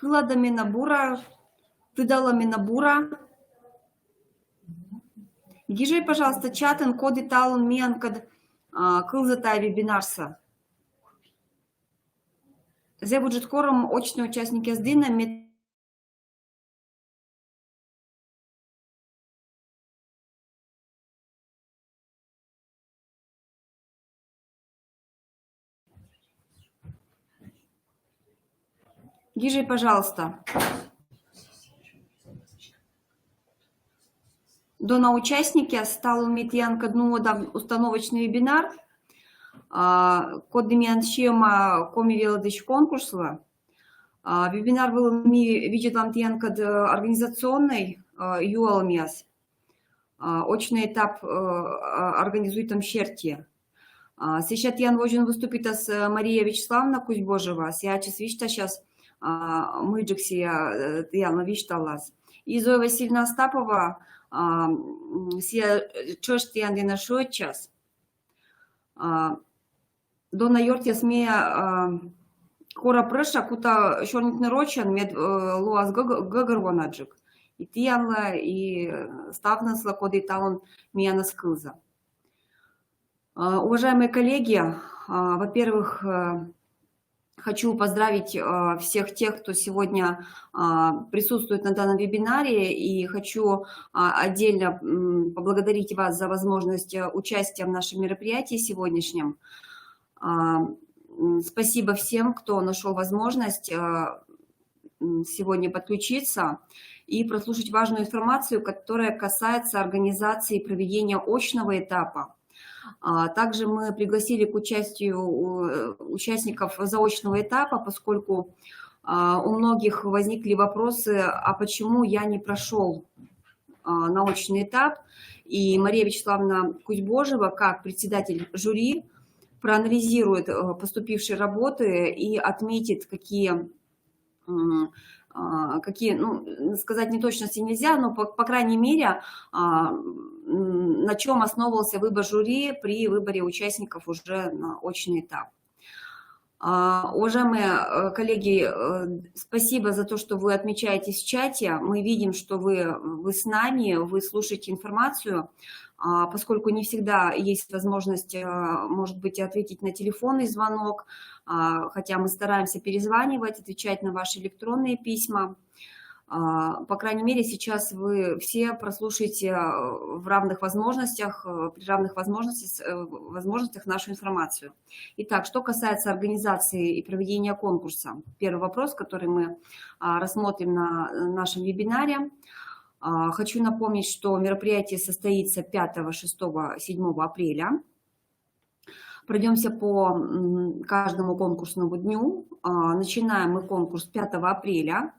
Кыладами набура, выдалами набура. Гижей, пожалуйста, чатын коды талон мианкад кылзатай вебинарса. Зе будет кором очные участники сдина Гижей, пожалуйста. Дона участники стал уметь установочный вебинар. Кодымян шема коми велодыш конкурсла. Вебинар был видит вам организационный юалмяс. Очный этап организует там черти. Сейчас Ян Вожин выступит с Мария Вячеславовна Кузьбожева. Сейчас мы Джексия Яна Вишталас. И Зоя Васильевна Остапова. Сия чешти Ян Динашой час. Дона Йортия смея кора прыша, кута шорник нарочен, мед луаз гагарвонаджик. И тиянла, и ставнасла коды талон мияна скылза. Уважаемые коллеги, во-первых, хочу поздравить всех тех, кто сегодня присутствует на данном вебинаре, и хочу отдельно поблагодарить вас за возможность участия в нашем мероприятии сегодняшнем. Спасибо всем, кто нашел возможность сегодня подключиться и прослушать важную информацию, которая касается организации и проведения очного этапа. Также мы пригласили к участию участников заочного этапа, поскольку у многих возникли вопросы, а почему я не прошел научный этап. И Мария Вячеславовна Кузьбожева, как председатель жюри, проанализирует поступившие работы и отметит, какие, ну, сказать неточности нельзя, но, по крайней мере, на чем основывался выбор жюри при выборе участников уже на очный этап. Уважаемые коллеги, спасибо за то, что вы отмечаетесь в чате. Мы видим, что вы с нами, вы слушаете информацию, поскольку не всегда есть возможность, может быть, ответить на телефонный звонок, хотя мы стараемся перезванивать, отвечать на ваши электронные письма. По крайней мере, сейчас вы все прослушаете в равных возможностях, при равных возможностях нашу информацию. Итак, что касается организации и проведения конкурса. Первый вопрос, который мы рассмотрим на нашем вебинаре. Хочу напомнить, что мероприятие состоится 5, 6, 7 апреля. Пройдемся по каждому конкурсному дню. Начинаем мы конкурс 5 апреля.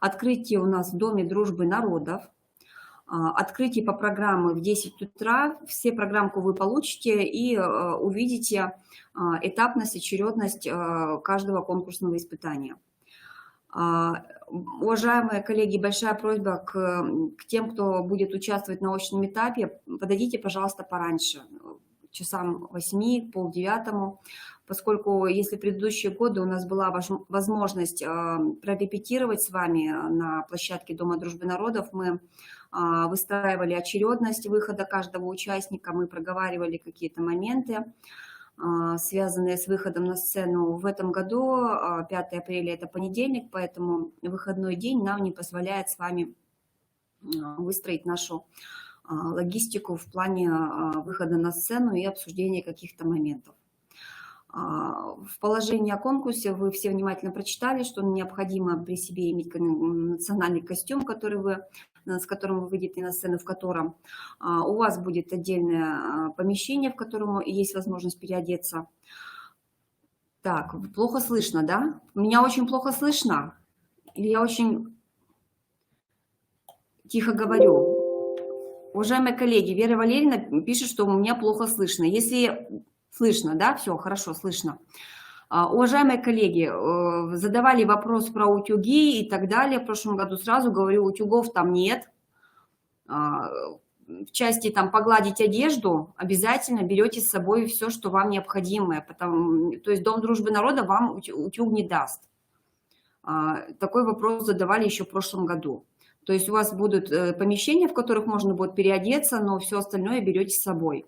Открытие у нас в Доме дружбы народов. Открытие по программе в 10 утра. Все программку вы получите и увидите этапность, очередность каждого конкурсного испытания. Уважаемые коллеги, большая просьба к тем, кто будет участвовать на очном этапе, подойдите, пожалуйста, пораньше, часам 8, полдевятому, поскольку если в предыдущие годы у нас была возможность прорепетировать с вами на площадке Дома дружбы народов, мы выстраивали очередность выхода каждого участника, мы проговаривали какие-то моменты, связанные с выходом на сцену. В этом году, 5 апреля, это понедельник, поэтому выходной день нам не позволяет с вами выстроить нашу логистику в плане выхода на сцену и обсуждения каких-то моментов. В положении о конкурсе вы все внимательно прочитали, что необходимо при себе иметь национальный костюм, с которым вы выйдете на сцену, в котором у вас будет отдельное помещение, в котором есть возможность переодеться. Так, плохо слышно, да? Меня очень плохо слышно? Или я очень тихо говорю? Уважаемые коллеги, Вера Валерьевна пишет, что у меня плохо слышно. Если слышно, да, все, хорошо, слышно. Уважаемые коллеги, задавали вопрос про утюги и так далее. В прошлом году сразу говорю, утюгов там нет. В части там погладить одежду обязательно берете с собой все, что вам необходимо. То есть Дом дружбы народа вам утюг не даст. Такой вопрос задавали еще в прошлом году. То есть у вас будут помещения, в которых можно будет переодеться, но все остальное берете с собой.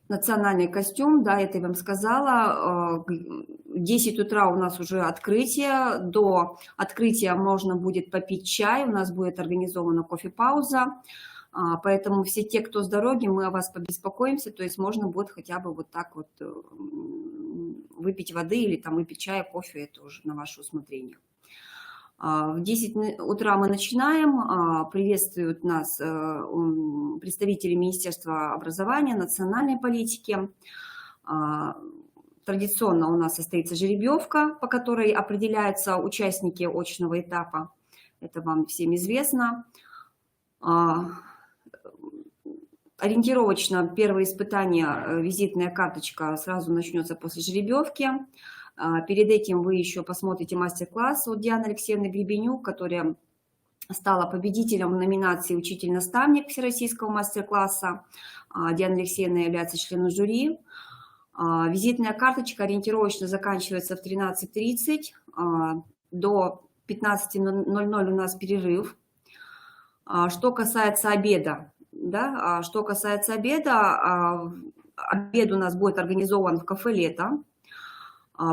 Национальный костюм, да, это я вам сказала. В 10 утра у нас уже открытие. До открытия можно будет попить чай. У нас будет организована кофе-пауза. Поэтому все те, кто с дороги, мы о вас побеспокоимся. То есть можно будет хотя бы вот так вот выпить воды или там выпить чая, кофе. Это уже на ваше усмотрение. В 10 утра мы начинаем, приветствуют нас представители Министерства образования, национальной политики. Традиционно у нас состоится жеребьевка, по которой определяются участники очного этапа. Это вам всем известно. Ориентировочно первое испытание, визитная карточка, сразу начнется после жеребьевки. Перед этим вы еще посмотрите мастер-класс от Дианы Алексеевны Гребенюк, которая стала победителем в номинации «Учитель-наставник» всероссийского мастер-класса. Диана Алексеевна является членом жюри. Визитная карточка ориентировочно заканчивается в 13:30. До 15:00 у нас перерыв. Что касается обеда, да, обед у нас будет организован в кафе «Лето».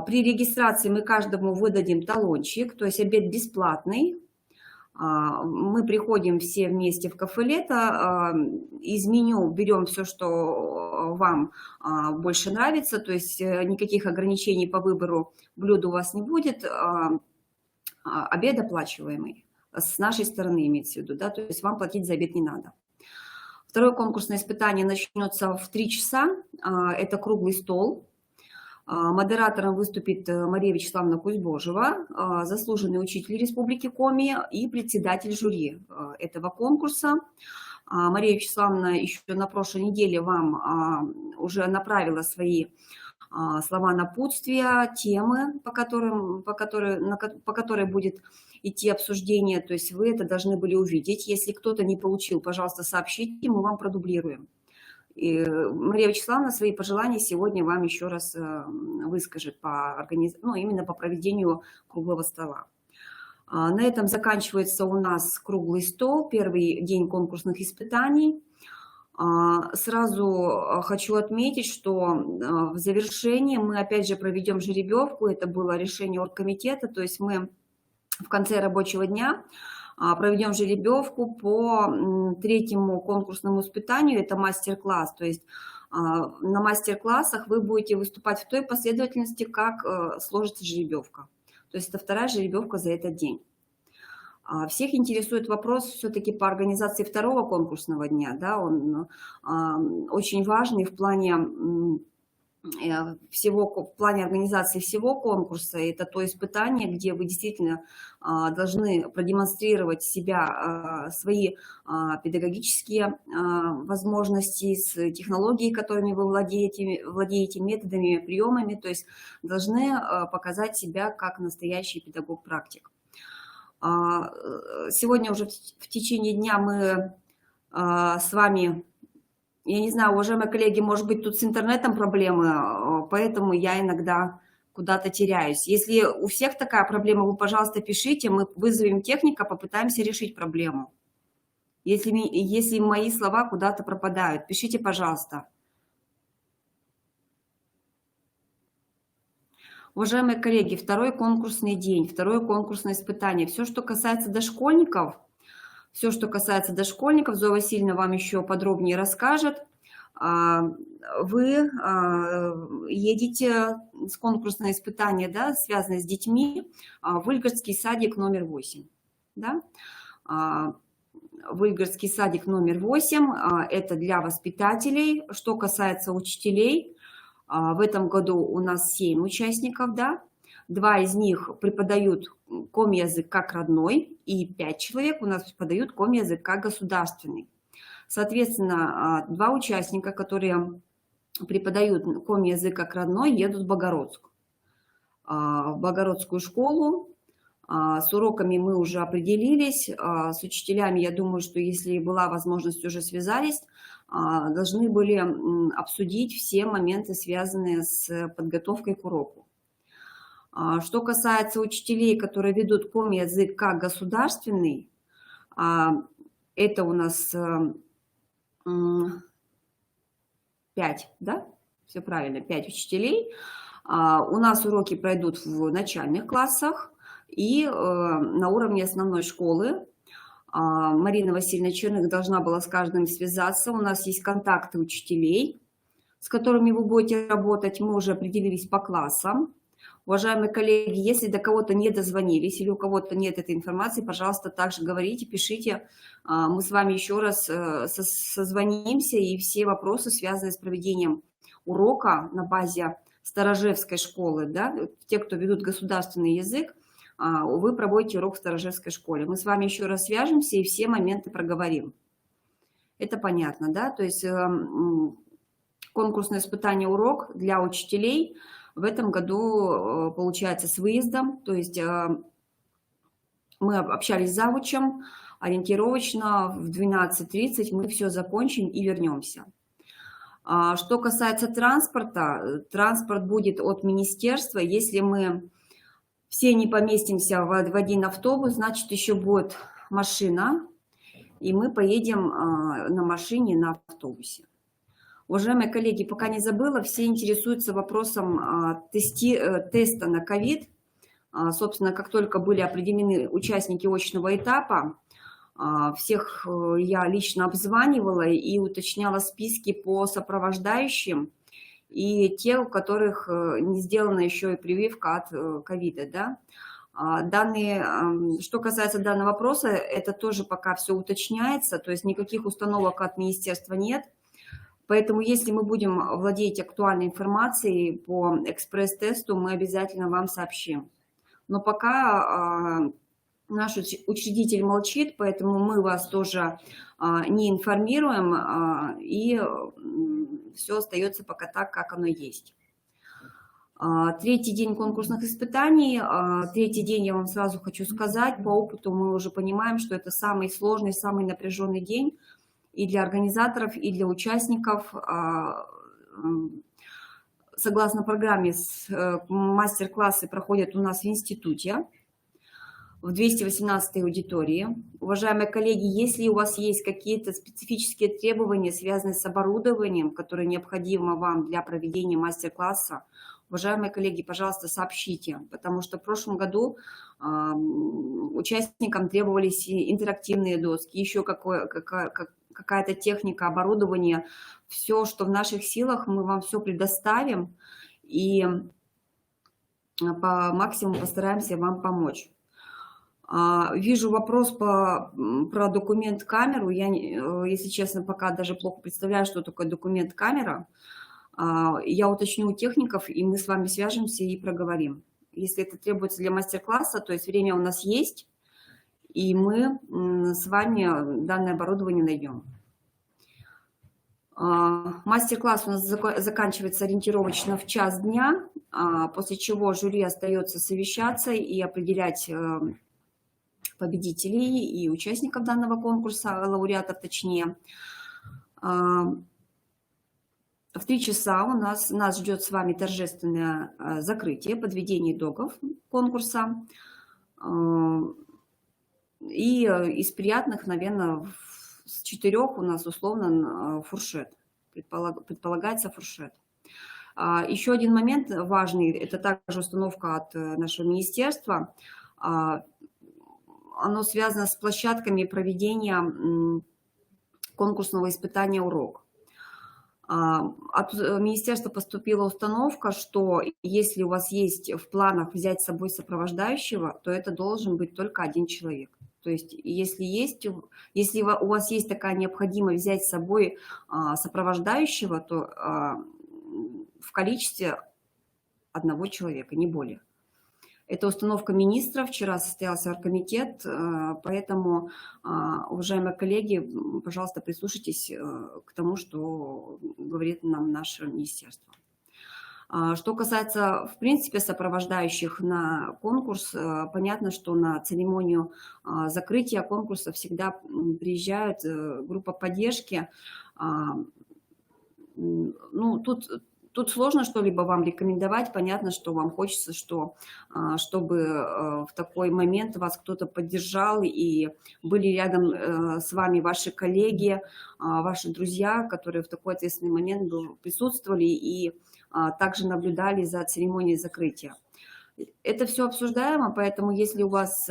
При регистрации мы каждому выдадим талончик, то есть обед бесплатный. Мы приходим все вместе в кафе «Лето», из меню берем все, что вам больше нравится, то есть никаких ограничений по выбору блюда у вас не будет, обед оплачиваемый, с нашей стороны имеется в виду, да, то есть вам платить за обед не надо. Второе конкурсное испытание начнется в 3 часа, это круглый стол. Модератором выступит Мария Вячеславовна Кузьбожева, заслуженный учитель Республики Коми и председатель жюри этого конкурса. Мария Вячеславовна еще на прошлой неделе вам уже направила свои слова напутствия, темы, по которой будет идти обсуждение. То есть вы это должны были увидеть. Если кто-то не получил, пожалуйста, сообщите, мы вам продублируем. И Мария Вячеславовна свои пожелания сегодня вам еще раз выскажет именно по проведению круглого стола. На этом заканчивается у нас круглый стол, первый день конкурсных испытаний. Сразу хочу отметить, что в завершении мы опять же проведем жеребьевку. Это было решение оргкомитета, то есть мы в конце рабочего дня проведем жеребьевку по 3-му конкурсному испытанию, это мастер-класс. То есть на мастер-классах вы будете выступать в той последовательности, как сложится жеребьевка. То есть это 2-я жеребьевка за этот день. Всех интересует вопрос все-таки по организации 2-го конкурсного дня. Да? Он очень важный в плане организации всего конкурса. Это то испытание, где вы действительно должны продемонстрировать себя, свои педагогические возможности с технологией, которыми вы владеете методами, приемами, то есть должны показать себя как настоящий педагог-практик. Сегодня уже в течение дня мы с вами... Я не знаю, уважаемые коллеги, может быть, тут с интернетом проблемы, поэтому я иногда куда-то теряюсь. Если у всех такая проблема, вы, пожалуйста, пишите, мы вызовем техника, попытаемся решить проблему. Если мои слова куда-то пропадают, пишите, пожалуйста. Уважаемые коллеги, 2-й конкурсный день, 2-е конкурсное испытание. Все, что касается дошкольников, Зоя Васильевна вам еще подробнее расскажет. Вы едете с конкурсного испытания, да, связанное с детьми, в Выльгородский садик номер 8. Да? Выльгородский садик номер 8 – это для воспитателей. Что касается учителей, в этом году у нас 7 участников, да? 2 из них преподают коми-язык как родной, и 5 человек у нас преподают коми-язык как государственный. Соответственно, 2 участника, которые преподают коми-язык как родной, едут в Богородск. В Богородскую школу. С уроками мы уже определились, с учителями, я думаю, что если была возможность, уже связались, должны были обсудить все моменты, связанные с подготовкой к уроку. Что касается учителей, которые ведут ком-язык как государственный, это у нас 5, да? Все правильно, 5 учителей. У нас уроки пройдут в начальных классах и на уровне основной школы. Марина Васильевна Черных должна была с каждым связаться. У нас есть контакты учителей, с которыми вы будете работать. Мы уже определились по классам. Уважаемые коллеги, если до кого-то не дозвонились или у кого-то нет этой информации, пожалуйста, также говорите, пишите. Мы с вами еще раз созвонимся, и все вопросы, связанные с проведением урока на базе Старожевской школы, да, те, кто ведут государственный язык, вы проводите урок в Старожевской школе. Мы с вами еще раз свяжемся и все моменты проговорим. Это понятно, да? То есть конкурсное испытание урок для учителей в этом году получается с выездом. То есть мы общались с завучем, ориентировочно в 12:30 мы все закончим и вернемся. Что касается транспорта, транспорт будет от министерства. Если мы все не поместимся в один автобус, значит, еще будет машина, и мы поедем на машине, на автобусе. Уважаемые коллеги, пока не забыла, все интересуются вопросом теста на ковид. Собственно, как только были определены участники очного этапа, всех я лично обзванивала и уточняла списки по сопровождающим, и те, у которых не сделана еще и прививка от ковида, да. Что касается данного вопроса, это тоже пока все уточняется, то есть никаких установок от министерства нет. Поэтому, если мы будем владеть актуальной информацией по экспресс-тесту, мы обязательно вам сообщим. Но пока наш учредитель молчит, поэтому мы вас тоже не информируем, и все остается пока так, как оно есть. Третий день конкурсных испытаний. Третий день, я вам сразу хочу сказать, по опыту мы уже понимаем, что это самый сложный, самый напряженный день и для организаторов, и для участников. Согласно программе, мастер-классы проходят у нас в институте, в 218-й аудитории. Уважаемые коллеги, если у вас есть какие-то специфические требования, связанные с оборудованием, которое необходимо вам для проведения мастер-класса, уважаемые коллеги, пожалуйста, сообщите, потому что в прошлом году участникам требовались интерактивные доски, еще какая-то техника, оборудование. Все, что в наших силах, мы вам все предоставим и по максимуму постараемся вам помочь. Вижу вопрос про документ-камеру. Я, если честно, пока даже плохо представляю, что такое документ-камера. Я уточню у техников, и мы с вами свяжемся и проговорим. Если это требуется для мастер-класса, то есть время у нас есть, и мы с вами данное оборудование найдем. Мастер-класс у нас заканчивается ориентировочно в час дня, после чего жюри остается совещаться и определять победителей и участников данного конкурса, лауреатов точнее. В 3 часа нас ждет с вами торжественное закрытие, подведение итогов конкурса. И из приятных, наверное, с 4 у нас условно фуршет, предполагается фуршет. Еще один момент важный, это также установка от нашего министерства. Оно связано с площадками проведения конкурсного испытания урок. От министерства поступила установка, что если у вас есть в планах взять с собой сопровождающего, то это должен быть только 1 человек. То есть если у вас есть такая необходимость взять с собой сопровождающего, то в количестве 1 человека, не более. Это установка министра, вчера состоялся оргкомитет, поэтому, уважаемые коллеги, пожалуйста, прислушайтесь к тому, что говорит нам наше министерство. Что касается, в принципе, сопровождающих на конкурс, понятно, что на церемонию закрытия конкурса всегда приезжает группа поддержки. Ну, тут тут сложно что-либо вам рекомендовать. Понятно, что вам хочется, чтобы в такой момент вас кто-то поддержал и были рядом с вами ваши коллеги, ваши друзья, которые в такой ответственный момент присутствовали и также наблюдали за церемонией закрытия. Это все обсуждаемо, поэтому если у вас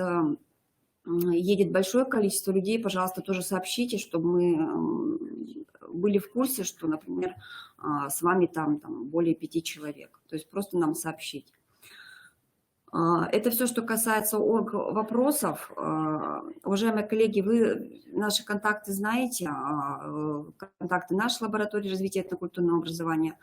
едет большое количество людей, пожалуйста, тоже сообщите, чтобы мы были в курсе, что, например, с вами там более 5 человек. То есть просто нам сообщить. Это все, что касается орг-вопросов. Уважаемые коллеги, вы наши контакты знаете, контакты нашей лаборатории развития этнокультурного образования,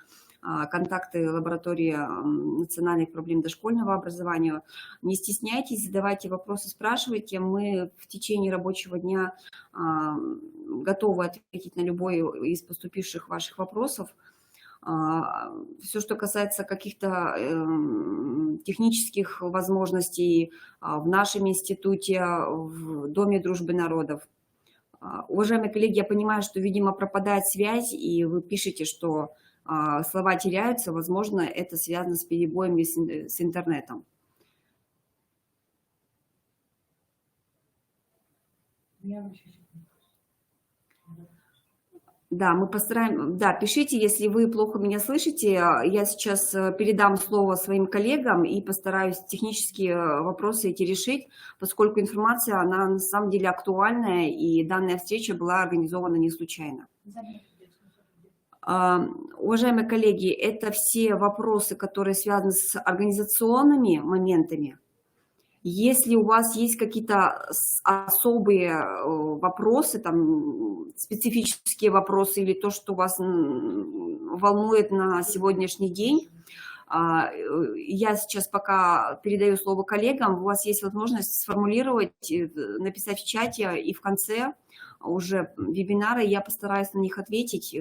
контакты лаборатории национальных проблем дошкольного образования. Не стесняйтесь, задавайте вопросы, спрашивайте. Мы в течение рабочего дня готовы ответить на любой из поступивших ваших вопросов. Все, что касается каких-то технических возможностей в нашем институте, в Доме дружбы народов. Уважаемые коллеги, я понимаю, что, видимо, пропадает связь, и вы пишете, что слова теряются. Возможно, это связано с перебоями с интернетом. Да, мы постараемся. Да, пишите, если вы плохо меня слышите. Я сейчас передам слово своим коллегам и постараюсь технические вопросы эти решить, поскольку информация, она на самом деле актуальная, и данная встреча была организована не случайно. Уважаемые коллеги, это все вопросы, которые связаны с организационными моментами. Если у вас есть какие-то особые вопросы, там, специфические вопросы или то, что вас волнует на сегодняшний день, я сейчас пока передаю слово коллегам, у вас есть возможность сформулировать, написать в чате, и в конце уже вебинара я постараюсь на них ответить.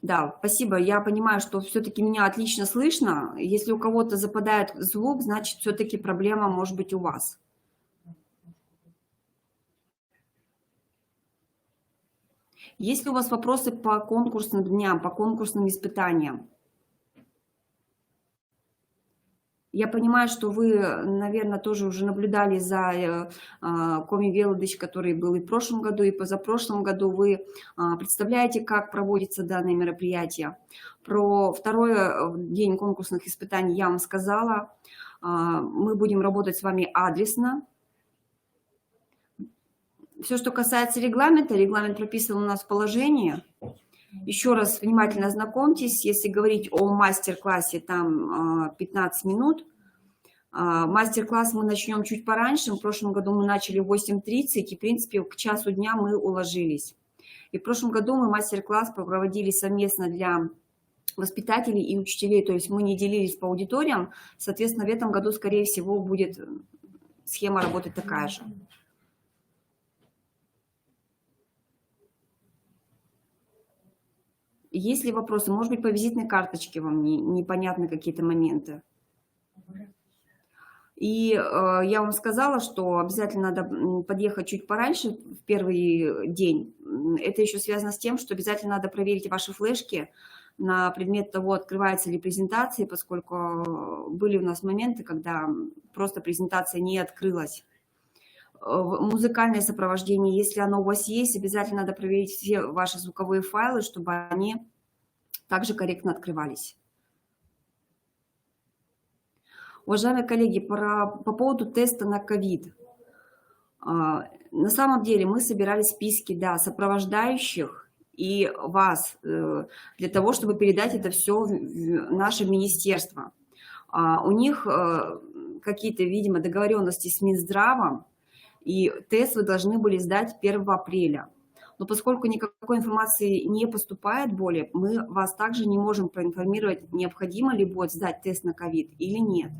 Да, спасибо. Я понимаю, что все-таки меня отлично слышно. Если у кого-то западает звук, значит, все-таки проблема может быть у вас. Есть ли у вас вопросы по конкурсным дням, по конкурсным испытаниям? Я понимаю, что вы, наверное, тоже уже наблюдали за Коми Велодыч, который был и в прошлом году, и позапрошлом году. Вы представляете, как проводятся данные мероприятия. Про второй день конкурсных испытаний я вам сказала. Мы будем работать с вами адресно. Все, что касается регламента, регламент прописан у нас в положении. Еще раз внимательно ознакомьтесь, если говорить о мастер-классе, там 15 минут. Мастер-класс мы начнем чуть пораньше, в прошлом году мы начали в 8:30, и в принципе к часу дня мы уложились. И в прошлом году мы мастер-класс проводили совместно для воспитателей и учителей, то есть мы не делились по аудиториям, соответственно, в этом году, скорее всего, будет схема работать такая же. Есть ли вопросы? Может быть, по визитной карточке вам непонятны какие-то моменты? И я вам сказала, что обязательно надо подъехать чуть пораньше, в первый день. Это еще связано с тем, что обязательно надо проверить ваши флешки на предмет того, открывается ли презентация, поскольку были у нас моменты, когда просто презентация не открылась. Музыкальное сопровождение, если оно у вас есть, обязательно надо проверить все ваши звуковые файлы, чтобы они также корректно открывались. Уважаемые коллеги, по поводу теста на ковид. На самом деле мы собирали списки, да, сопровождающих и вас для того, чтобы передать это все в наше министерство. У них какие-то, видимо, договоренности с Минздравом, и тест вы должны были сдать 1 апреля. Но поскольку никакой информации не поступает более, мы вас также не можем проинформировать, необходимо ли будет сдать тест на ковид или нет.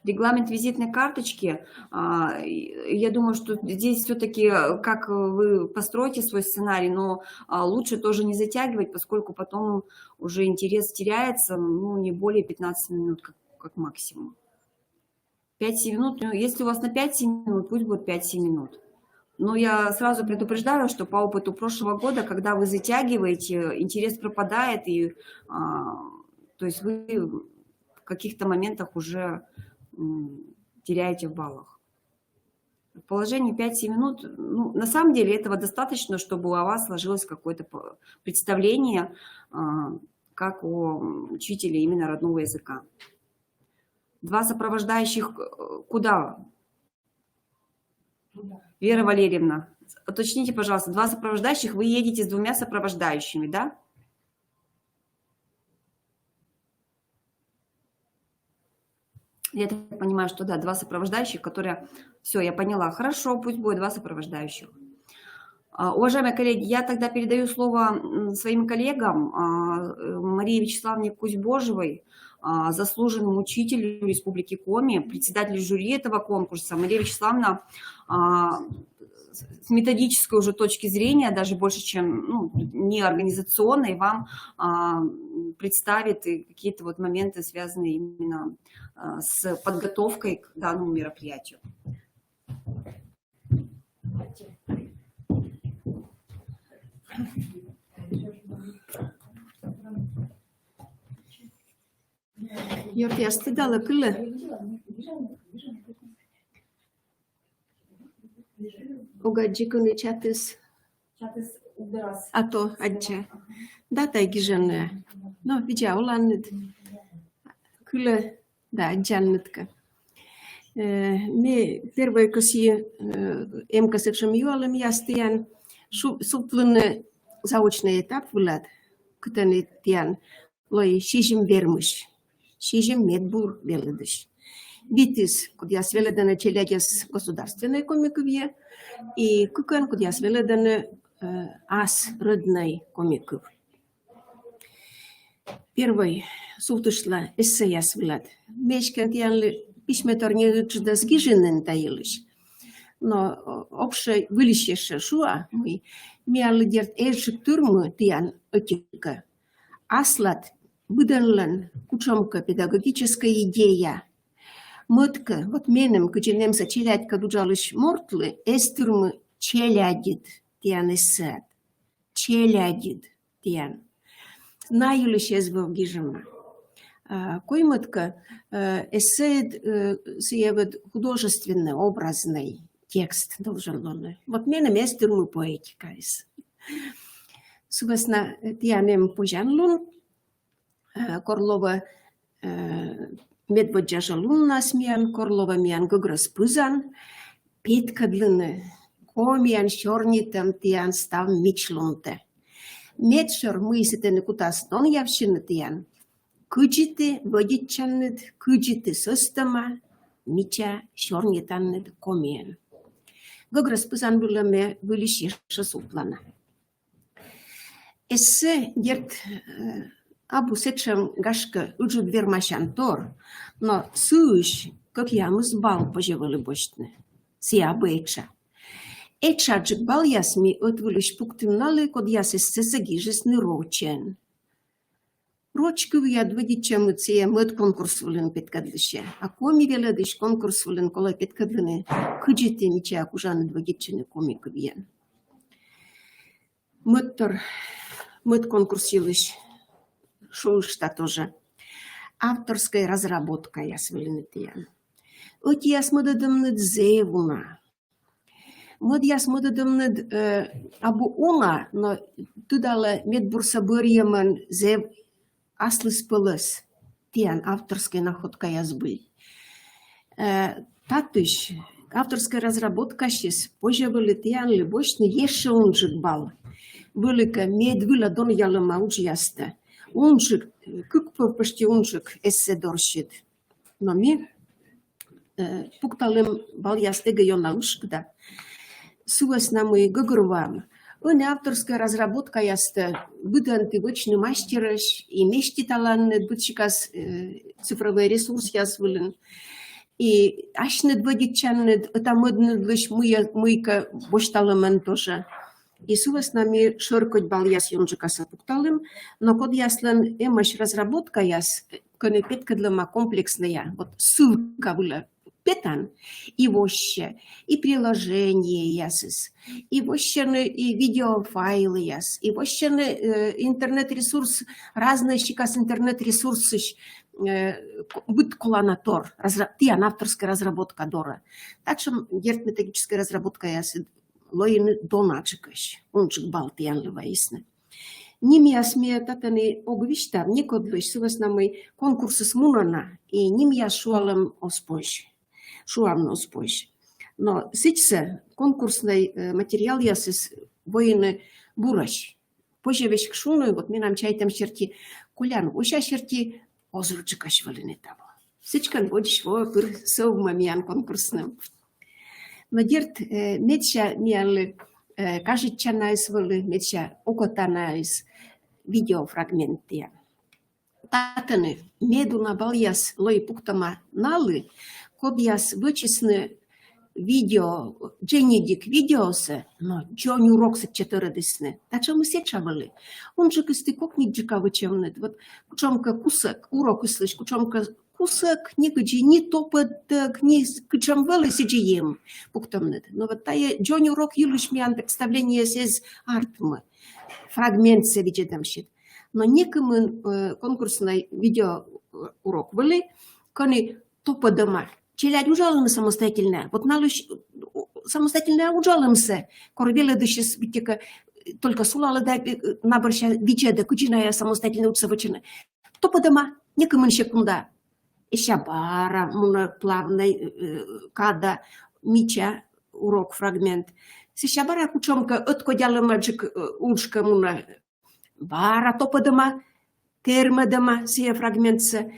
Регламент визитной карточки, я думаю, что здесь все-таки, как вы построите свой сценарий, но лучше тоже не затягивать, поскольку потом уже интерес теряется, ну, не более 15 минут, как максимум. 5-7 минут, если у вас на 5-7 минут, пусть будет 5-7 минут. Но я сразу предупреждаю, что по опыту прошлого года, когда вы затягиваете, интерес пропадает, и то есть вы в каких-то моментах уже теряете в баллах. В положении 5-7 минут, ну, на самом деле этого достаточно, чтобы у вас сложилось какое-то представление, как о учителе именно родного языка. 2 сопровождающих куда? Вера Валерьевна, уточните, пожалуйста, 2 сопровождающих, вы едете с 2 сопровождающими, да? Я так понимаю, что да, 2 сопровождающих, которые... Все, я поняла. Хорошо, пусть будет 2 сопровождающих. Уважаемые коллеги, я тогда передаю слово своим коллегам, Марии Вячеславовне Кузьбожевой, заслуженному учителю Республики Коми, председателю жюри этого конкурса. Мария Вячеславовна с методической уже точки зрения, даже больше, чем не организационной, вам представит какие-то вот моменты, связанные именно с подготовкой к данному мероприятию. Johtajasta kyllä. Угаджикуны чатыс. А то аджа. Дата гижанная. Но видя уланнет. Kyllä да аджаннетка. Me первой коси эмкасывшим юалым ястыян суплыны заочный этап влад. Кытаны тян лой шижим вермыш. Шижим медбур велыдыш. Битис, куда свеледаны челядес государственной комиковье, и кукан, куда свеледаны ас родной комиков. Первый сутушла эссея свелад. Мешкан тянли письметорни рычда сгиженен таилыш. Но обше вылещеше шуа, мы миалы дерт эльшик турмы тян отика. Аслат выданлан кучомка педагогическая идея. Мătcă, вот менем, кученем за челядька дуджалыш мортлы, эстурмы челядит тян эссет. Челядит тян. Наюлыш эзвов гижема. Кой мăтcă эссет съевет художественный, образный текст должен быть. Вот менем эстурмы поэтика. Сувесна тянем пужанлун, Корлова медводжажа лунна смян, Корлова мян гогрос пызан, Петкадлыны, комян шорнитам тян став мичлунте. Медшор мыситены кутас дон явшины тян, кыджиты водичаннет, кыджиты состама, мича шорнитаннет комян. Гогрос пызан буламе вылишеша суплана. Эссе дерт Абу сечем гашка уджу вермашантор, но суш, как я музбал пожевали бочтне. Сия бэча. Эча джикбал ясми отвулиш пуктимнали, код яс эссесагижес не рочен. Рочку вяд водичем уция мед конкурсвулен петкадлише. А коми веледиш конкурсвулен кола петкадлине, кыджите мича акужаны водичене коми кубьен. Мед конкурсилыш. Шушта тоже. Авторская разработка я свеленетиян. От я смодадымнет зевуна. Мод я смодадымнет абу уна, но тудала медбурсабырьяман зев аслыс пылыс. Тиян авторская находка я сбыл. Татыш, авторская разработка сейчас позже были тиян любочный еще унжик бал. Велика медвила дон ялыма уджияста. Унжик, кукпов почти унжик эссе дорщит. Но ми пукталым балястега йонаушкда. Суас нам и гогрувам. Он авторская разработка яста выдан привычный мастерыш и мешти таланны бычикас цифровой ресурс ясвылен. И ашнет водичаннет, это моднет лишь мыйка бошталыман тоже. И сувас нами шоркоть бал яс йонжика сапукталым, но код яслен эмаш разработка яс, коне петкадлама комплексная, вот ссылка была петан, и вообще, и приложения ясыс, и вообще и видеофайлы яс, и вообще интернет-ресурс, разные сейчас интернет-ресурсы, быт куланатор, тиян авторская разработка дора. Так что герт методическая разработка ясы, лоин доначекаш, ончик бал тиянлива ясны. Ними асме татани огвишта, никодлыш, сываснамы конкурсы с мунана, и ними я шуалам оспойш. Шуам оспойш. Но сейчас конкурсный материал ясыс воины бураш. Позже вещь к шуну, вот мы нам чайтам черти кулян, уша черти озручикаш валины того. Сычкан водишь во пыр совмамиян конкурсным. Но дерт медча миялы кажется найсвалы, медча окотанайс видеофрагменты. Татаны меду на баляс лой пуктама налы, кобяс вычесны видео, дженедик видеосы, но джони уроксы четыредесны. Тача мы сечавали. Он же кысты кокниджика вычемнет. Вот кучомка кусок, урок слышь, кучомка кусок, нигде не топоток, не кучомвалы сиджием. Пуктамнет. Но вот тая джони урок юлиш миан представление сез артмы. Фрагмент се видетам щит. Но некому конкурсный видео урок были, кони топодома. Челядь ужалым самостоятельно. Вот налуч самостоятельно ужалымся. Корбелы дышис битека только сулала да наборща бичеда кучиная самостоятельно учится вычина. Топодома некому секунда. Еще бара муна плавной када мича урок фрагмент. Сейчас бара кучомка откодяла маджик ушка муна бара топодома термодома сия фрагментса.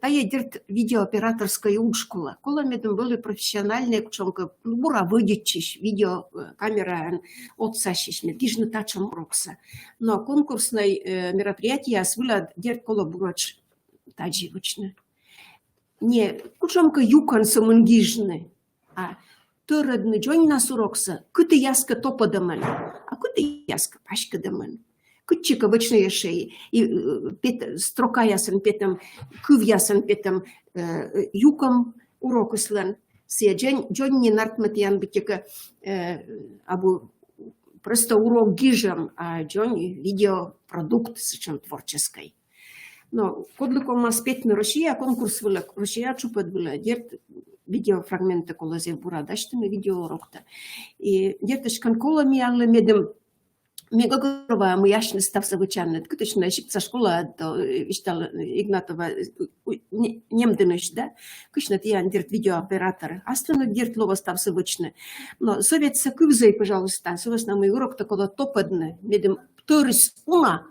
Та едет видеооператорская ушкула. Кола медом были профессиональные, кучомка бура выдичиш, видеокамера отсащиш, медижно тачом рокса. Но конкурсное мероприятие освыла дерт кола бурач тадживочно. Не кучомка юкан самунгижны, а törödni джонна сурокса, кыты яска топодаман, а кыты яска пашка даман. Кытчика вычные шеи, и строка ясен петам, кыв ясен петам, юкам урок ислан. Сия джонни нартматиян битека абу просто урок гижам, а джонни видеопродукт совершенно творческий. Но кодликом аспект на Россия, конкурс была, Россия чупат была, дерт видеофрагменты колозе бура, дачтами видеоурокта. И дертышкан кола миаллы медем мегаговая мы яшны став завычанны. Кыточная шикца школа, то виштал Игнатова немдыныш, да? Кычна тиян дерт видеооператор. Астрану дерт лова став завычны. Но советса кывзай, пожалуйста, совес на мой урок такого топадны. Медем торис уна,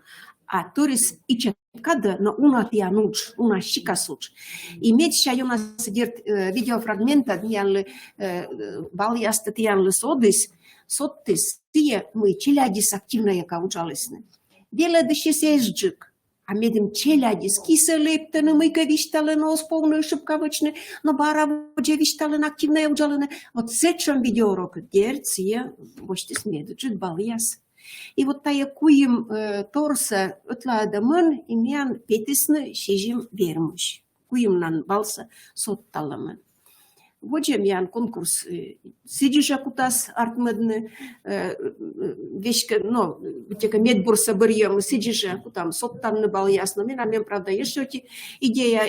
а торис ича када, но уна тия нуч, уна щика суч. И медща у нас дерт видеофрагмента, тиянлы баляста тиянлы содис, соттис, тие мы челядис активная каучалысны. Дело дыши сежджик, а медем челядис киса лептаны, мы вишталы нос полную шибкавычны, но бара воже вишталы активная уджалыны. Вот сечом видеоурок дерт сие воштис меджит баляс. И вот тая куим торса отладамын имян петисны шежим вермуш. Куим нан балса сотталамын. Вот же мян конкурс сидишь акутас артмедны вещка, но тека медбурса барьем сидишь акутам соттанны бал ясно. Мен правда еще эти идея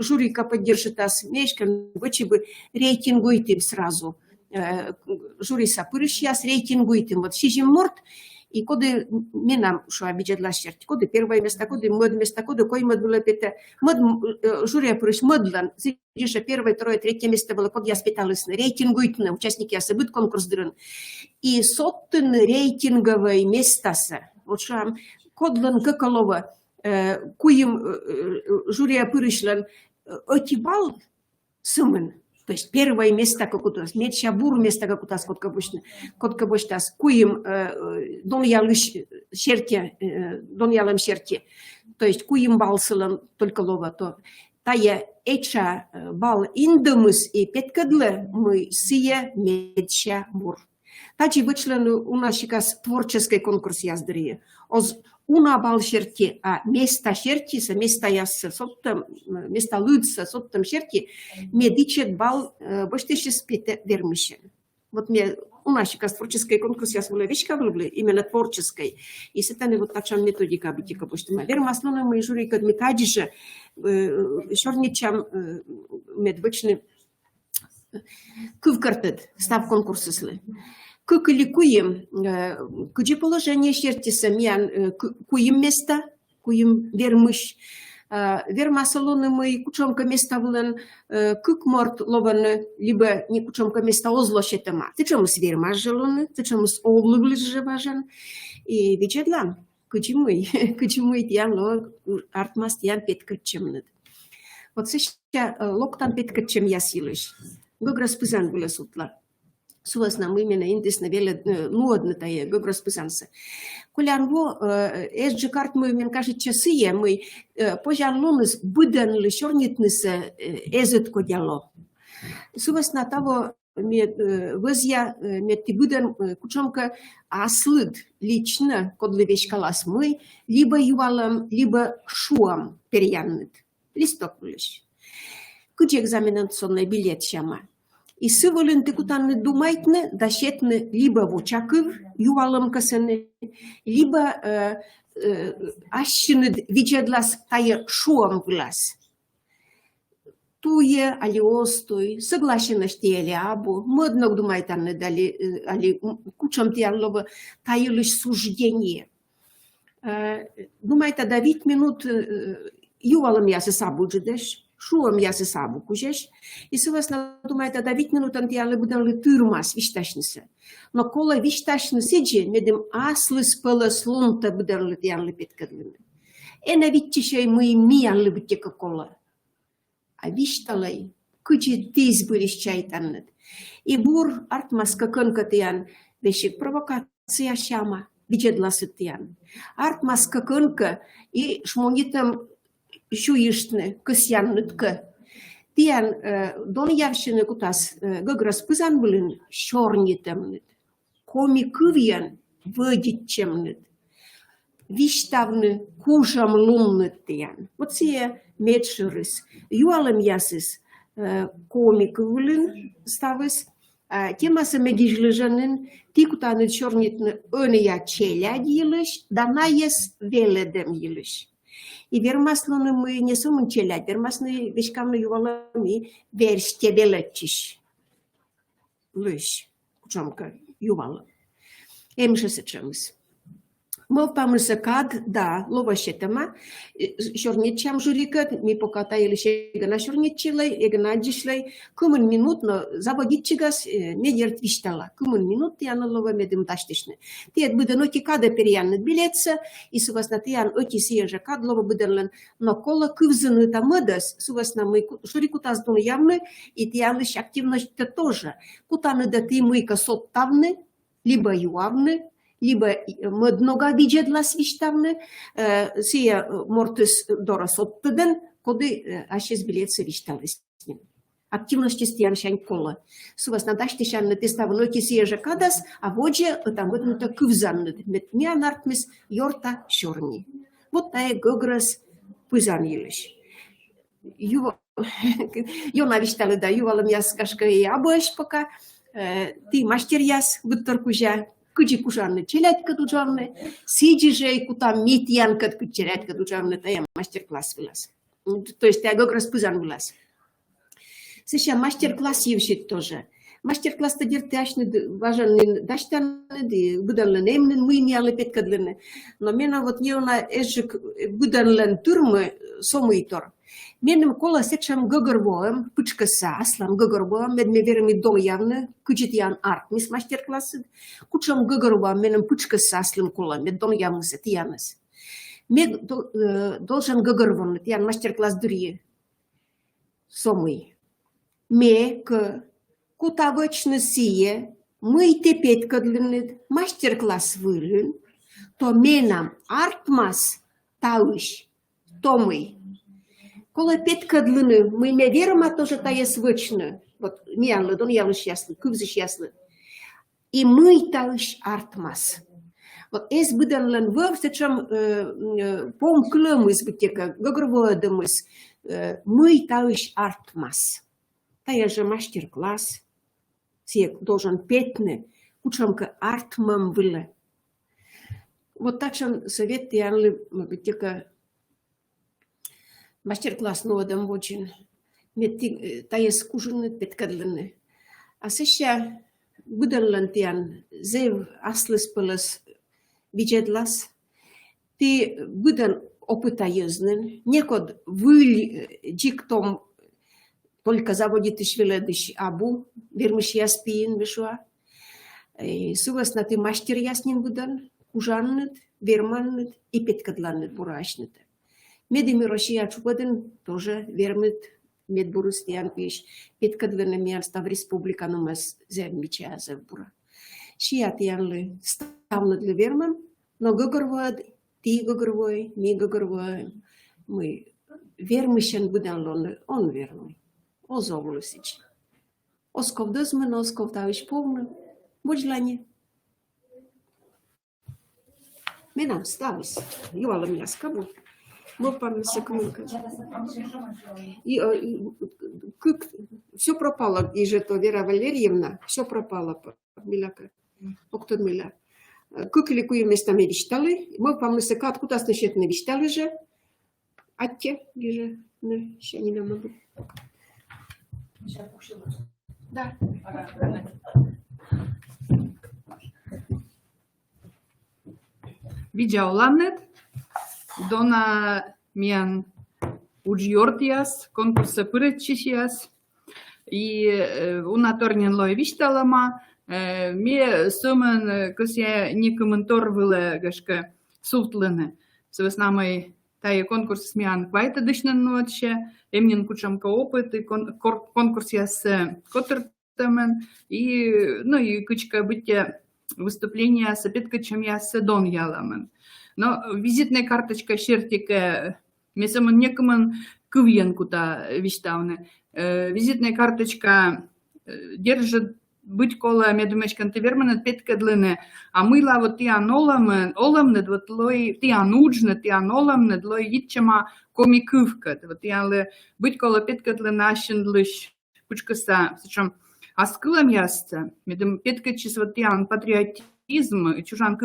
жюрика поддержит нас мешка, вычи бы рейтингуйтым сразу. Жюри сапырыш яс рейтингуйтым. Вот сижим морд. И коды менам что обидела черти, коды первое место, коды мод место, коды кой мод было пята, мод жюри прыш модлан, сидишь первое, второе, третье место было, код я спиталась на рейтингуйтны, участники осыбыт конкурс дрын. И соттын рейтинговое место са, вот что кодлан каколова, куим жюри прышлан, отибал сумын. То есть первое место как у нас, медща бур место как у нас, кот кабуштас, куим доньялым шерти, то есть куим балсылым только лова, то тая эча бал индомыс и петкадлы мы сие медща бур. Также вычлен у нас сейчас творческий конкурс яздыры. Оз una бал шерти, а места шерти, места ясы, соттам, места лыдса, соттам шерти, медичет бал баштеши спите вермишен. Вот мне у нас сейчас творческий конкурс, я свою вещка люблю, именно творческой. И с этой вот такая методика битика, потому что мы вермаслоны мы жюри, как мы тадиже, шорничам медвечны кывкартет, став конкурсыслы. Как ликуем, куди положение шертиса, куем места, куем вермыш, вермасалоны мы кучомка места влен, как морт лованы, либо не кучомка места озлощетама. Ты чему с вермаш желоны, ты чему с облыблиш живажен, и вечедлан, куди мы тян ло артмас тян петкачемнет. Вот сейчас локтан петкачем ясилыш, гограс пызан гуля сутла. Сувасна мы именно индесна веле нуодны тае гограс пызанса. Колянво эсджи карт мы мен кажет часы мы пожан луныс быдан ли шорнитныс эзет кодяло. Сувасна того мед вызья мед ти быдан кучомка аслыд лично кодлы вещкалас мы либо ювалам либо шуам перьяннет. Листок лишь. Кучи экзаменационный билет шама. И сыволен ты кутанны думайтны, дащетны либо в очакыв, ювалым касаны, либо ащины виджедлас тае шуам глаз. Туе, али остой, соглашенность али абу, модно думайтанны дали, али кучам тиаллова тае лишь суждение. Думайта да 8 минут ювалым ясы сабу джедеш, шуам ясы сабу кужеш, и сывасна думайта да 8 минут антиалы будан ли тырмас вишташниса. Но кола вишташниса же, медем аслы спала слунта будан ли тиан ли петкадлины. Эна витчишай мы миян ли бутека кола. А вишталай, кучи тез быриш чайтаннет. И бур артмаска кынка тиян, вешик провокация шама, виджедласы тиян. Артмаска кынка и шмонитам шуиштны, кысяннытка. Тиян дон явшыны кутас гыграс пызан былын шорнитамнет. Коми кывьян выдитчемнет. Виштавны кужам луннет тиян. Вот сие медшырыс. Юалым ясыс коми кывылын ставыс. Темасы медижлыжанын тикутаны шорнитны öne челя дилыш, дана ес веледем йылыш. И вермаслыны мы не сумын челядь, вермасны вешкамны ювалами версте велетчиш. Лыш, кучамка ювала. Эмшесы чамыс. Мов памыса кад, да, ловашетама, шорничам журикат, ми поката или шегана шорничилай, егана дишлай, кумын минут, но заводитчигас медерт виштала. Кумын минут тияна лова медым таштишны. Тиет быдан оки када перьянны билетса, и сувасна тиян оки сиежа кад лова быданлан, но кола кывзыны тамыдас, сувасна мы шурикутаз дун явны, и тиянлыш активность-то тоже. Кутаны да ты мыка соттавны, либо юавны, либо много виджедлас виштавны, сия мортыс дорос оттыдын, коды ашес билетсы вишталыс. Активности стиян шань кола. Сувасна дашты шанны теставны оки сия кадас, а водже там выднута кывзанны. Метмя нартмис йорта шорни. Вот тая гограс пызан елыш. Йона вишталы да ювалым яс кашка и абыш пока. Ты мастер яс гыттор кужа. Кучи кушанны челядка дужавны, сиджи же кутам митьянка челядка дужавны, тая мастер-класс вылаз. То есть я гограс пызан вылаз. Сейчас мастер-класс евшит тоже. Мастер-класс та дертяшны важанны даштанны, буданлы немнын мыйнялы петкадлыны. Но мена вот еуна эжик буданлын турмы сомыйтор. Менем кола сечам гогорвоем, пычкаса, аслам гогорвоем, медме верами дол явны, кучитян артмис мастер-классы, кучам гогорвоем, менем пычкаса аслам кола, мед дол явнысы, тияныс. Мед должен гогорвоем, тиян мастер-класс дурье. Сомый. Ме к кутавочны сие, мы тепет кадлынет, мастер-класс вылын, то менам артмас тауш, томый. Кола петкадлыны, мы не верим, а тоже тая свычны. Вот, миянлы, дон явлыш яслы, кывзыш яслы. и мы талыш артмас. Вот эс быданлан вов, зачем пом клымыз бытека, гогрводымыз, мы талыш артмас. Тая же мастер-класс, все должен петь, кучамка артмам выле. Вот так что совет янли бытека мастер-класс новодам очень. Тая скужены, петкадланы. А сейчас быданлан тян, зев аслыс пылыс, виджедлас, ты выдан опытаезнен, некод выль диктом только заводит и швеледыш абу, вермыш яспиин вишуа. Сувасна ты мастер яснин выдан, кужаннет, верманнет и петкадланнет бурашнет. Медими Россия чупаден тоже вермет медбурустиан пиш, петкадланне място в республика номас землича зевбура. Шият янли ставнут ли верман, но гогорвад, ти гогорвой, ми гогорвой, мы вермыщен будан лон, он вермый, о зовлюсич. Осков дозмен, осков тавиш полный, боджлане. Менам ставис, юала меня скабу, мы память секунду. И все пропало, и же то Вера Валерьевна, все пропало, миляка. Октор миля. Кукли куи местами виштали, мы помнится, откуда значит не виштали же, а те, где не, еще не нам могу. Да. Видеоланет, дона миан уджиортиас, конкурса пырычичиас, и унаторнен лой вишталама, ме сөмен көсе не комментор вылы гашка султлыны. Свеснамай тае конкурс миан квайта дышнен ноче, эмнен кучамка опыт, и конкурс яс котыртамен, и, ну, и кычка бытие выступления с опеткачем яс дон яламен. Но визитная карточка шертика, ме сөмен некомын кывьен кута виштауны. Визитная карточка держит быть кола медумечкан тевермана петкадлыны, а мыла вот тиан оламны, вот лой тиан нужны, тиан оламны, лой итчама комикывка, вот тиан быть кола петкадлыны ашендлыш пучкаса, причем аскылам ясца, медум петкачис вот тиан патриотизм, чужан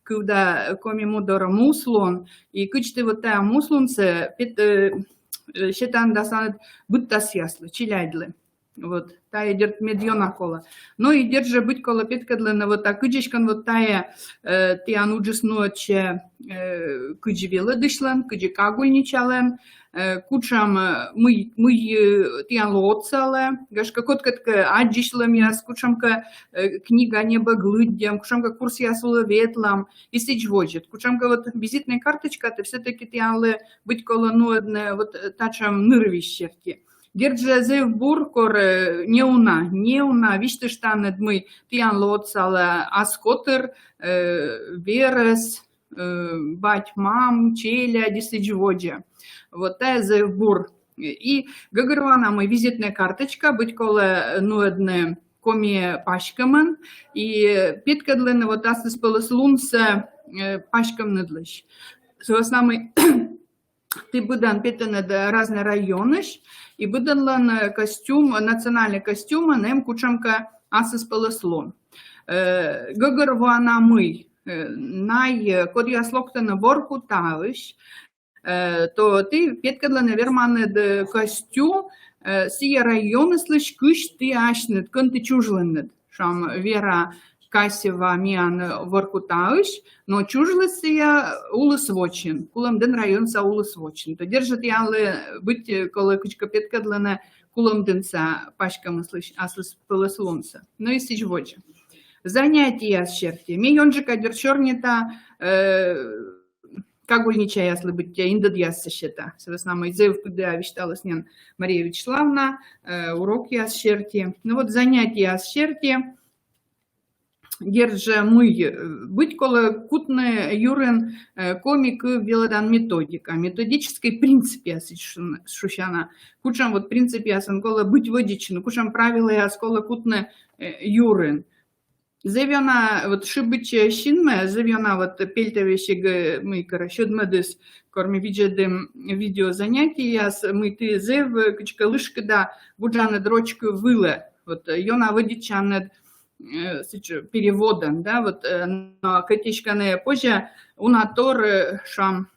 кывда коми мудора муслон, и кычты вот тая муслонце пет щетан дасанет будтас яслы, чиляйдлы. Вот, тая идет медиона кола. Но и держи быть кола петкадлена вот так кычечкан вот тая ты ануджис ноче кычвела дышлан, кычи кагульничален, кучам мы тиан лоцале, гашка коткатка аджишлам яс, кучамка книга неба глыддям, кучамка курс ясула ветлам, и сичводжет. Кучамка вот визитная карточка, ты все-таки тиан быть кола ну вот тачам нырвищевки. Держа зевбур кор неуна, виште штанет мы тиан лоцала аскотер, верес, бать мам, челя, дисиджводжа. Вот та зевбур. И гагарвана мы визитная карточка, быть кола нуэдне коми пашкамен, и питкадлена вот асыс пылыс лунса пашкам недлыш. Соосна ты будан питаны разные районы, и будан костюм, национальный костюм, нам кучамка асыс пылыслон. Гагарвана мы, най кодьяслоктана борку тавыш, то ты петкадла, наверное, костюм, сия районы слышь, кыш ты ашнет, кон ты чужленет, шам Вера Касева миан воркутауш, но чужлес я улысвочин, кулам ден район са улысвочин. То держит янлы быть кола кучка петкадлана кулам денса пашкам аслыс пылыслунса. Ну и сичводжа. Занятия с черти. Мейонжика дерчорнета кагульнича яслы быть индадьяс сещета. Соответственно, изев куда вещалась нен Мария Вячеславовна, урок я с черти. Ну вот занятия с черти. Держа мы быть кола кутны юрен комик велодан методика. Методической принципе шущана. Кучам вот принципе ясан кола быть водичну. Кучам правила яс кола кутны юрен. Зевена вот шибыче шинме, зевена вот пельтевещег мы корощудмадыс, корми виджедем видео занятия, мы ты зев качкалышка да буджана дрочку выле, вот йона выдичанет переводом, да, вот на катишкане позже унатор шам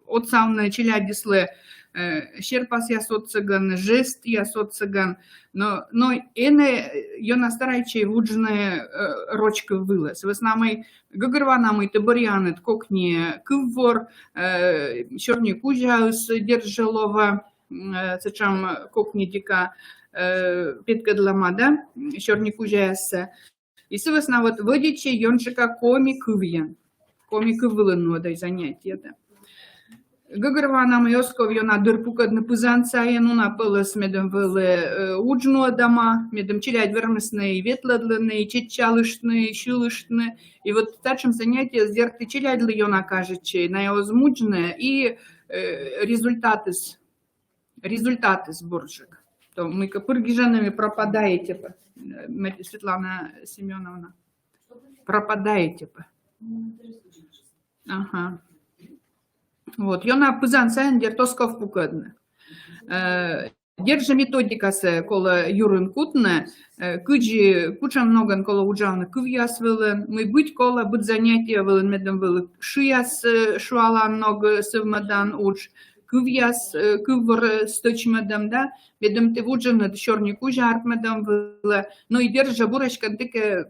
от самого челядисле Щерпас я социган, жест я социган, но эне йона старайче вуджне рочка вылез. В основном гагрванамы таборянет кокни кыввор, черни кужаус держалова, сечам кокни дика питка дламада, черни кужаеса. И в основном вот водиче йоншика коми кывьян, коми кывылын водай занятия, да. Гагрванам Йосков йона дырпукадны пызанца януна пылыс медем вылы уджну адама, медем челядь вермесны, ветладлыны, четчалышны, щулышны. И вот тачем занятие сдерты челядлы йона кажече, на его змуджны и результаты сборжик. То мы капыргижанами пропадаете, Светлана Семеновна, пропадаете. Ага. Вот, йона пызанца дер тосков пукадны. Держа методика се кола юрын кутны, кыджи куча многан кола уджавны кывьяс вылын, мы быть кола быть занятия вылын медом вылы шияс шуалан много сывмадан уч, кывьяс кыввыр сточмадам, да, медом ты вуджавны чорни кужа артмадам вылы, но и держа бурочка тыке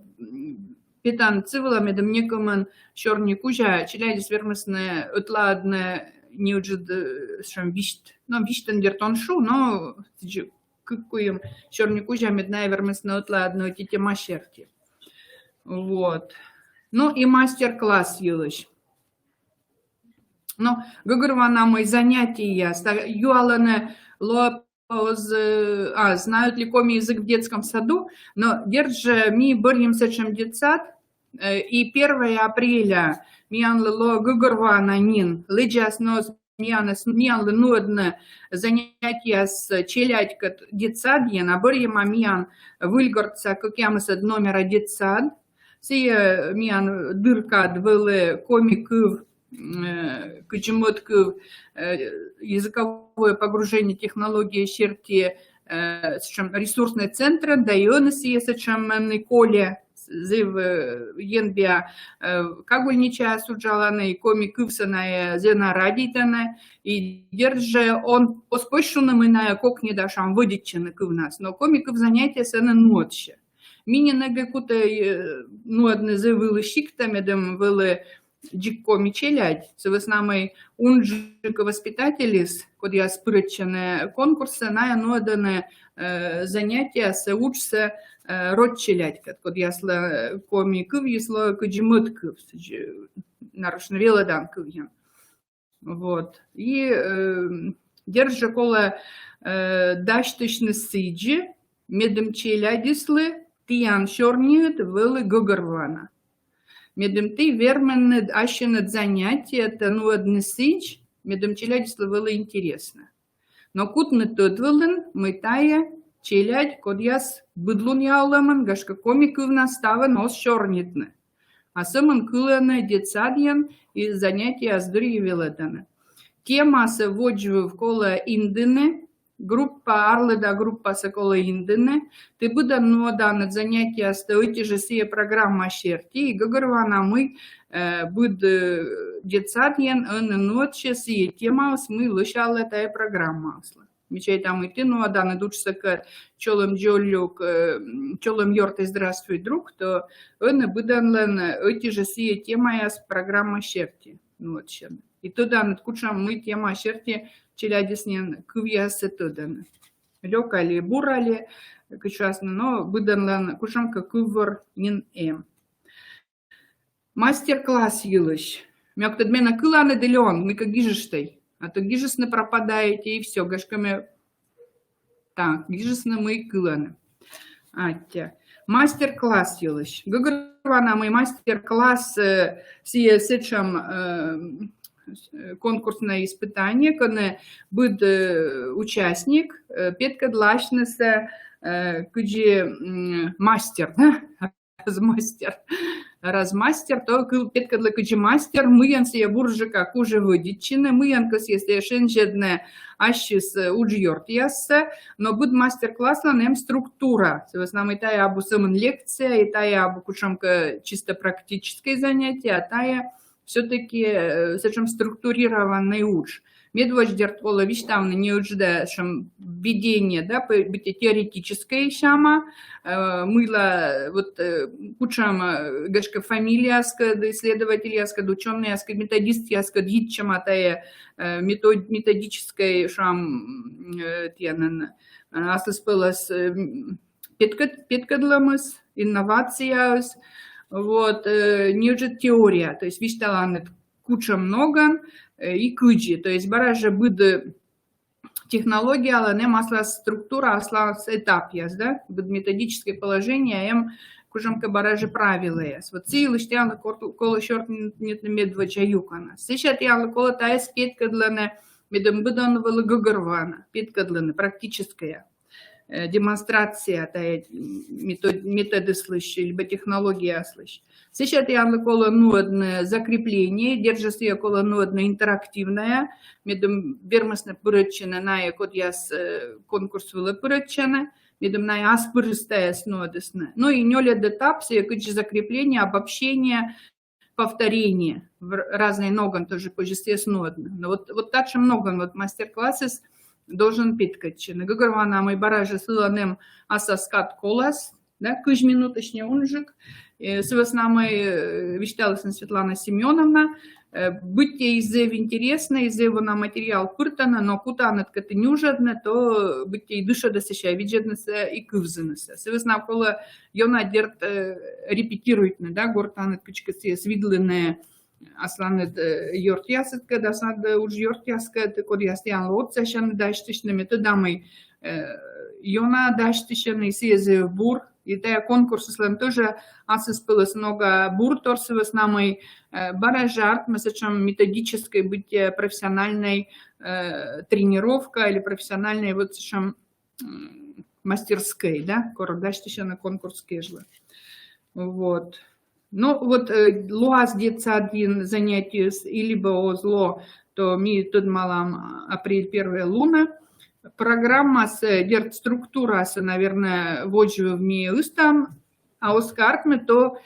Питан цивила медом некоман чорни кужа, челядис вермесне отладне не уджид шам вишт. Но виштен дертон шу, но кыкуем чорни кужа медная вермесне отладне тите машерти. Вот. Ну и мастер-класс елыш. Ну, гагрвана мой занятия, юалане ло знают ли коми язык в детском саду, но держи ми боремся чем детсад, и 1 апреля миан ло гугурвана нин, лыджас нос миан нудне занятия с челядькат детсадья, на борема миан выльгорца как ямысад номера детсад, сие миан дыркад вылы комиков, кычемытков, языковое погружение технологии черти ресурсные центры, дайонес есть чем Николе, зив енбия кагульнича суджаланы, коми кывсаная зена радитана, и держи он поспощенным иная кок не дашам выдичены кыв нас, но коми кыв занятия сена ночи. Мини нагакута одне зивили щиктами, дем вили Джикко Мичелядь, це веснами унджика воспитателис, код я спричене конкурси, на нодане заняття се учse родчелядь, код я сла коми кыв, есла кыджимыт кыв, нарушно велодан кывьян. Вот. И держа кола даштышны сыджи, медем челядислы, тиян шорнит, вылы гугарвана. Медем ты вермен ащенет занятие, это одне сыч, медем челядислы было интересно. Но кутны тот вылын, мы тая, челядь, код яс быдлун яуламан, гашка комиков наставан, ос шорнитны. А саман кыланы детсадьян и занятия аздырьи велетаны. Тема се воджу в кола индыны, группа Арледа, группа Сокола Индыны, ты будешь на занятия оставить же сие программа щерти, и гагрвана мы буд детсадьян, ночи сие тема, мы лышал эта программа. Мечай там идти, на дучся к чолом джолюк, чолом йорты здравствуй, друг, то он будан эти же сие тема с программа щерти. Ночи. И туда над кучам мы тема щерти, челядиснен кывьясы тыдан. Лёкали, бурали, кычасно, но выданлан кушамка кыввар нин эм. Мастер-класс елыш. Мяк тадмена кыланы делён, мы как гижештай. А то гижесны пропадаете и все, гашками. Так, гижесны мы кыланы. Атя. Мастер-класс елыш. Гагрвана мой мастер-класс сие сечам конкурсное испытание, когда будет участник, петка длашнеса, куджи мастер, да? размастер, то петкадлы кычы мастер, мыянсия буржика куже выдичины, мыянкас, если шенжедне ащис уджьорт ясса, но буд мастер-класс нам структура. С нами тая абу самын лекция, и тая абу кушамка чисто практическое занятие, а тая все-таки сечем структурированный уч. Медвоч дертвола виштавны не ужда, шам введение, да, быть теоретическое шама, мыла вот кучам гашка фамилия, исследователь, ученый, методист, дитчама тая методической шам тянан, аслыспылас петкадламыс, инновация, вот, не уже теория, то есть вишталаны куча много, и кыджи, то есть баража быды технология, але не масла структура, асла этап яс, да, быд методическое положение, ем кужамка баража правила яс. Вот цилы штяны коло шорт нет медвача юкана. Сейчас я коло тайс петкадланы медом быдан валы гугарвана, петкадланы практическая демонстрация тая методы слышь, либо технология слышь. Сейчас я коло нодное закрепление, держится я коло нодное интерактивное, медом бермасне пырочена на код я с конкурс вылы пырочена, медом на аспырыстая с нодесне. Ну и нёлет этап, все закрепление, обобщение, повторение в разные ноган тоже позже с нодно. Но вот так же много вот мастер-классы должен питкать. Гугарвана мой баража сыланем асаскат колас, да, кыж минуточный унжик. С веснамой вещалась Светлана Семеновна. Будьте из-за интересно, из-за его на материал пыртана, но кутанет каты нюжадне, то будьте и душа досеща, виджеднеса и кывзенеса. С веснам кола йона дерт репетирует, да, гортанет кычкасы свидлыне асланет йортясетка, да сад уж йортяска, ты код ястян лотсащан даштышными, то дамой йона даштышан и сезе бур. И тая конкурс слем тоже асыспылось много бурторсовы с нами баражарт, мы сечем методической быть профессиональной тренировка или профессиональной вот сечем мастерской, да, коротко еще на конкурс кежлы. Вот. Ну вот луаз деца один занятие и либо зло, то ми тут малам апрель 1 луна. Программа с дерт структура, наверное, вожу в ми устам, а оскарт мы то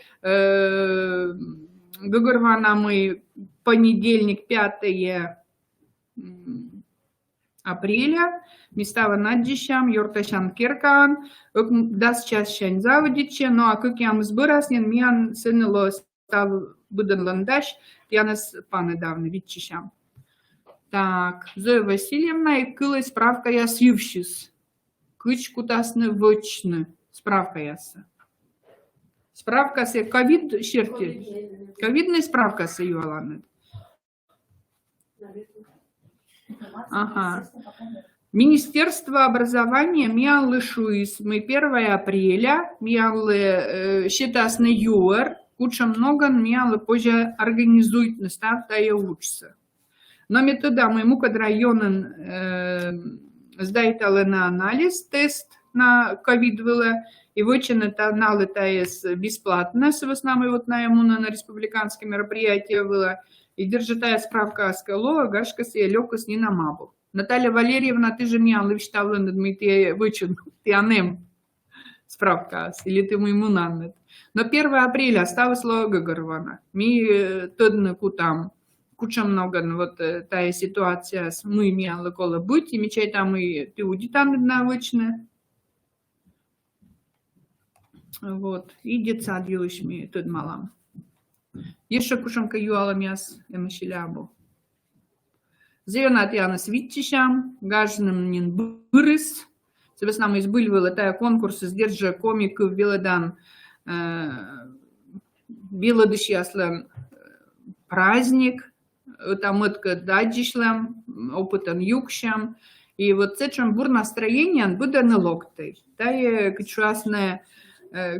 гугарвана мы понедельник 5 апреля, местава наджищам, йорташан киркан, даст час щань заводиче, ну а как я сбыраснен, миян сыныло став буден ландаш, я нас паны давно витчищам. Так, Зоя Васильевна, и кылой справка я сьювщис. Кычку тасны вочны. Справка яса. Справка се ковид щерти. Ковидная справка се юаланы. Ага. Министерство образования миаллы шуис. Мы 1 апреля миаллы считасны юар. Куча много миаллы позже организует настав да и учится. Но метода моему кад районен сдайталы на анализ, тест на ковид было, и вычен это анализ таес бесплатно, с веснамой вот на ему на республиканское мероприятие было, и держитая справка скало, гашка се лёгкость не на мабу. Наталья Валерьевна, ты же мне алывштавлен, ты вычен, ты анем справка, или ты моему нанет. Но 1 апреля осталось лого горвана. Ми тодны кутам. Куча много, вот та ситуация с мы имели коло быть, и мечай там и ты уди там навычно. Вот, и деца делаешь ми тут малам. Еще кушамка юала мяс эмешилябу. Зеленат я на свитчищам, гажным нин бырыс. Себе с нами избыльвала тая конкурсы, сдержа комиков белодан, белодыш яслен праздник. Там это даджишлем, опытан юкшам. И вот с этим бур настроение будет на локты. Да, и качуасне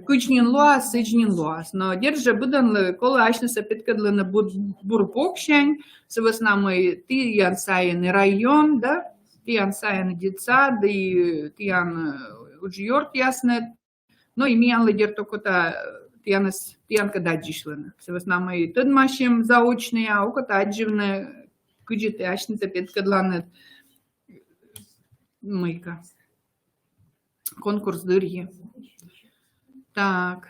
кучнин луас, сычнин луас. Но держа будет кола ашнеса питкадлена бур покшань. С веснамой ты янсаян район, да, ты янсаян деца, да и ты ян уджьорт ясне. Но имела дер только тиянка даджишлена. Севас намы тыдмашим заочные, а ука тадживны, кыджиты ашница петкадланет мыка. Конкурс дырги. Так.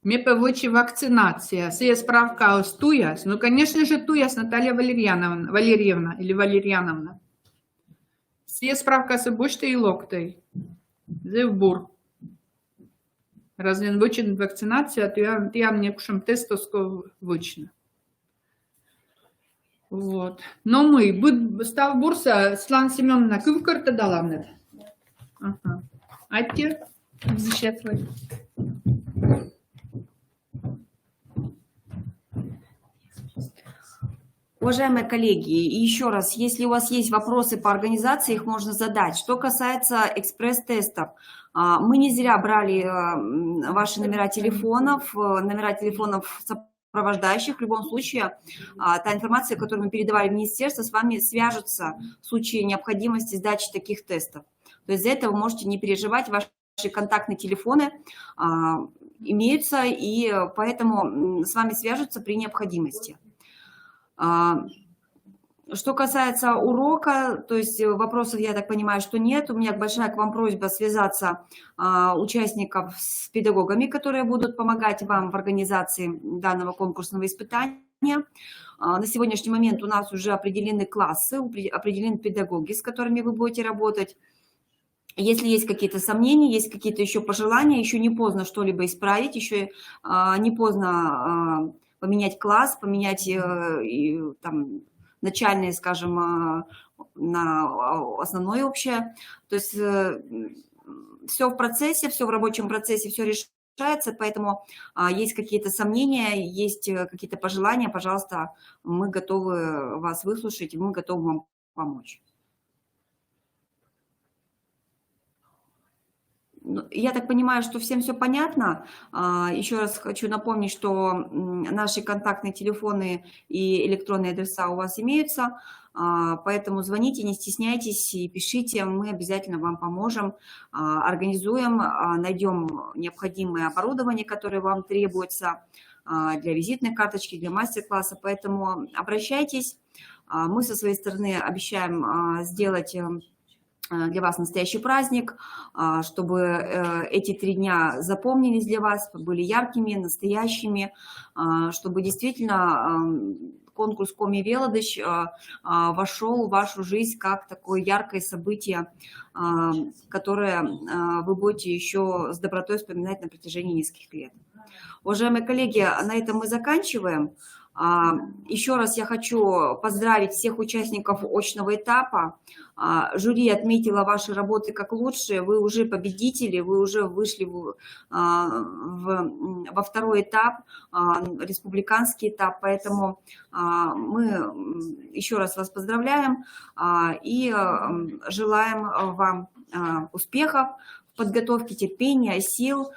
Мепевочи вакцинация. Сия справка о Туяс. Ну, конечно же, Туяс Наталья Валерьевна или Валерьяновна. Сия справка с бочтой и локтой. Зевбур. Разве вычен вакцинация, то я мне кушам тестовского вычна. Вот. Но мы, став бурса, Светлана Семеновна, кывкарта дала мне. Ага. А те? Защитывай. Уважаемые коллеги, и еще раз, если у вас есть вопросы по организации, их можно задать. Что касается экспресс-тестов, мы не зря брали ваши номера телефонов сопровождающих. В любом случае, та информация, которую мы передавали в министерство, с вами свяжутся в случае необходимости сдачи таких тестов. То есть за это вы можете не переживать, ваши контактные телефоны имеются, и поэтому с вами свяжутся при необходимости. Что касается урока, то есть вопросов, я так понимаю, что нет. У меня большая к вам просьба связаться участников с педагогами, которые будут помогать вам в организации данного конкурсного испытания. На сегодняшний момент у нас уже определены классы, определены педагоги, с которыми вы будете работать. Если есть какие-то сомнения, есть какие-то еще пожелания, еще не поздно что-либо исправить, еще не поздно поменять класс, поменять там, начальные, скажем, на основное общее. То есть все в процессе, все в рабочем процессе, все решается, поэтому есть какие-то сомнения, есть какие-то пожелания, пожалуйста, мы готовы вас выслушать, мы готовы вам помочь. Я так понимаю, что всем все понятно. Еще раз хочу напомнить, что наши контактные телефоны и электронные адреса у вас имеются, поэтому звоните, не стесняйтесь и пишите, мы обязательно вам поможем, организуем, найдем необходимое оборудование, которое вам требуется для визитной карточки, для мастер-класса, поэтому обращайтесь. Мы со своей стороны обещаем сделать для вас настоящий праздник, чтобы эти 3 дня запомнились для вас, были яркими, настоящими, чтобы действительно конкурс Коми Велодыч вошел в вашу жизнь как такое яркое событие, которое вы будете еще с добротой вспоминать на протяжении нескольких лет. Уважаемые коллеги, на этом мы заканчиваем. Еще раз я хочу поздравить всех участников очного этапа. Жюри отметила ваши работы как лучшие, вы уже победители, вы уже вышли во 2-й этап, республиканский этап, поэтому мы еще раз вас поздравляем и желаем вам успехов в подготовке, терпения, сил.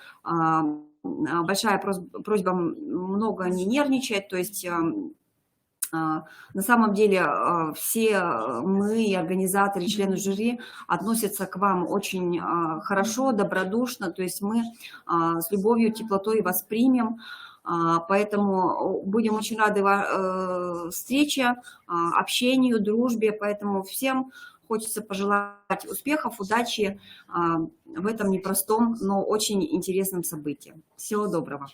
Большая просьба много не нервничать, то есть на самом деле все мы, организаторы, члены жюри относятся к вам очень хорошо, добродушно, то есть мы с любовью, теплотой вас примем, поэтому будем очень рады встрече, общению, дружбе, поэтому всем хочется пожелать успехов, удачи в этом непростом, но очень интересном событии. Всего доброго.